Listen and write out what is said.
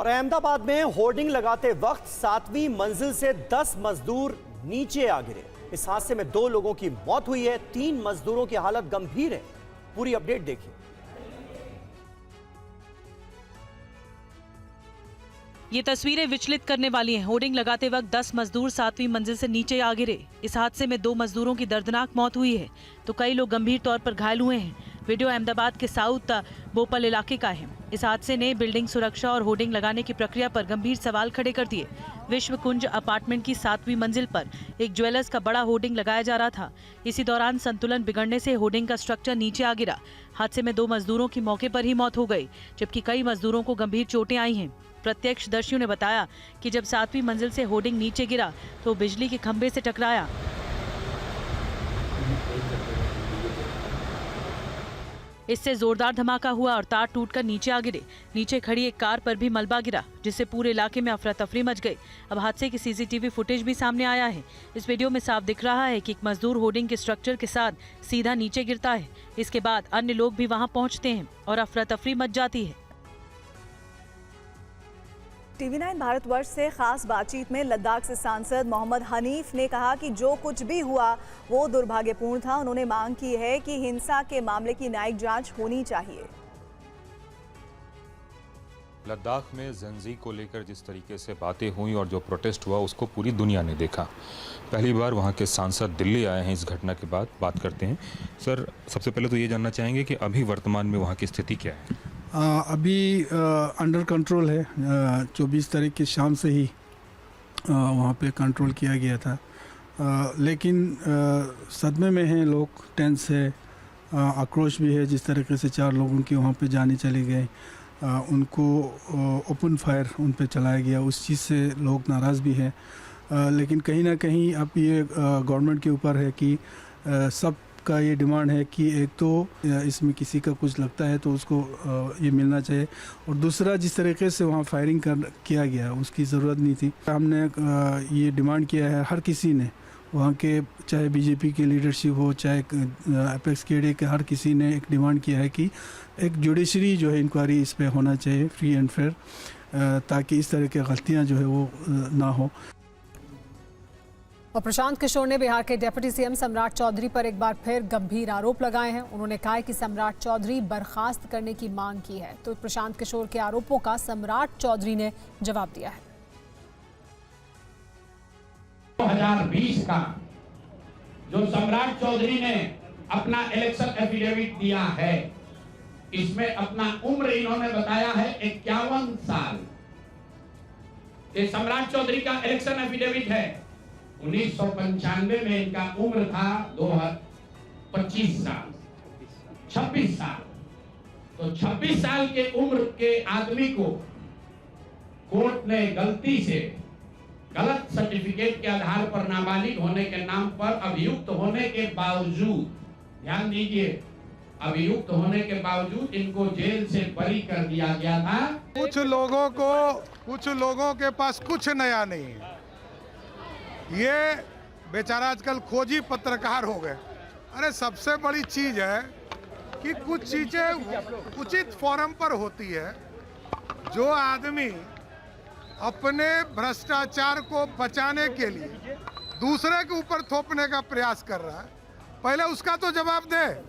और अहमदाबाद में होर्डिंग लगाते वक्त 7वीं मंजिल से 10 मजदूर नीचे आ गिरे। इस हादसे में 2 लोगों की मौत हुई है, 3 मजदूरों की हालत गंभीर है। पूरी अपडेट देखिए। ये तस्वीरें विचलित करने वाली हैं। होर्डिंग लगाते वक्त 10 मजदूर 7वीं मंजिल से नीचे आ गिरे। इस हादसे में 2 मजदूरों की दर्दनाक मौत हुई है तो कई लोग गंभीर तौर पर घायल हुए हैं। वीडियो अहमदाबाद के साउथ बोपल इलाके का है। इस हादसे ने बिल्डिंग सुरक्षा और होर्डिंग लगाने की प्रक्रिया पर गंभीर सवाल खड़े कर दिए। विश्व कुंज अपार्टमेंट की 7वीं मंजिल पर एक ज्वेलर्स का बड़ा होर्डिंग लगाया जा रहा था। इसी दौरान संतुलन बिगड़ने से होर्डिंग का स्ट्रक्चर नीचे आ गिरा। हादसे में 2 मजदूरों की मौके पर ही मौत हो गई, जबकि कई मजदूरों को गंभीर चोटें आई हैं। प्रत्यक्षदर्शियों ने बताया कि जब 7वीं मंजिल से होर्डिंग नीचे गिरा तो बिजली के खंभे से टकराया। इससे जोरदार धमाका हुआ और तार टूटकर नीचे आ गिरे। नीचे खड़ी एक कार पर भी मलबा गिरा, जिससे पूरे इलाके में अफरा तफरी मच गई। अब हादसे की सीसीटीवी फुटेज भी सामने आया है। इस वीडियो में साफ दिख रहा है कि एक मजदूर होर्डिंग के स्ट्रक्चर के साथ सीधा नीचे गिरता है। इसके बाद अन्य लोग भी वहां पहुंचते हैं और अफरा तफरी मच जाती है। TV9 भारतवर्ष से खास बातचीत में लद्दाख से सांसद मोहम्मद हनीफ ने कहा कि जो कुछ भी हुआ वो दुर्भाग्यपूर्ण था। उन्होंने मांग की है कि हिंसा के मामले की न्यायिक जांच होनी चाहिए। लद्दाख में ज़ंजी को लेकर जिस तरीके से बातें हुई और जो प्रोटेस्ट हुआ उसको पूरी दुनिया ने देखा। पहली बार वहाँ के सांसद दिल्ली आए हैं इस घटना के बाद। बात करते हैं सर, सबसे पहले तो ये जानना चाहेंगे कि अभी वर्तमान में वहाँ की स्थिति क्या है? अभी अंडर कंट्रोल है। 24 तारीख की शाम से ही वहाँ पे कंट्रोल किया गया था, लेकिन सदमे में हैं लोग, टेंस है, आक्रोश भी है। जिस तरीके से 4 लोगों की वहाँ पे जाने चली गई, उनको ओपन फायर उन पे चलाया गया, उस चीज़ से लोग नाराज़ भी हैं। लेकिन कहीं ना कहीं अब ये गवर्नमेंट के ऊपर है कि सब का ये डिमांड है कि एक तो इसमें किसी का कुछ लगता है तो उसको ये मिलना चाहिए, और दूसरा जिस तरीके से वहाँ फायरिंग किया गया उसकी ज़रूरत नहीं थी। हमने ये डिमांड किया है, हर किसी ने, वहाँ के चाहे बीजेपी की लीडरशिप हो, चाहे एपेक्स केडे के, हर किसी ने एक डिमांड किया है कि एक जुडिशरी जो है इंक्वायरी इस पर होना चाहिए, फ्री एंड फेयर, ताकि इस तरह की गलतियाँ जो है वो ना हो। और प्रशांत किशोर ने बिहार के डिप्टी सीएम सम्राट चौधरी पर एक बार फिर गंभीर आरोप लगाए हैं। उन्होंने कहा है कि सम्राट चौधरी बर्खास्त करने की मांग की है, तो प्रशांत किशोर के आरोपों का सम्राट चौधरी ने जवाब दिया है। 2020 का जो सम्राट चौधरी ने अपना इलेक्शन एफिडेविट दिया है, इसमें अपना उम्र इन्होंने बताया है 51 साल। ये सम्राट चौधरी का इलेक्शन एफिडेविट है। 1995 में इनका उम्र था 25 साल, 26 साल। तो 26 साल के उम्र के आदमी को कोर्ट ने गलती से गलत सर्टिफिकेट के आधार पर नाबालिग होने के नाम पर अभियुक्त होने के बावजूद, ध्यान दीजिए, अभियुक्त होने के बावजूद इनको जेल से बरी कर दिया गया था। कुछ लोगों के पास कुछ नया नहीं है। ये बेचारा आजकल खोजी पत्रकार हो गए। अरे सबसे बड़ी चीज है कि कुछ चीजें उचित फोरम पर होती है। जो आदमी अपने भ्रष्टाचार को बचाने के लिए दूसरे के ऊपर थोपने का प्रयास कर रहा है, पहले उसका तो जवाब दे।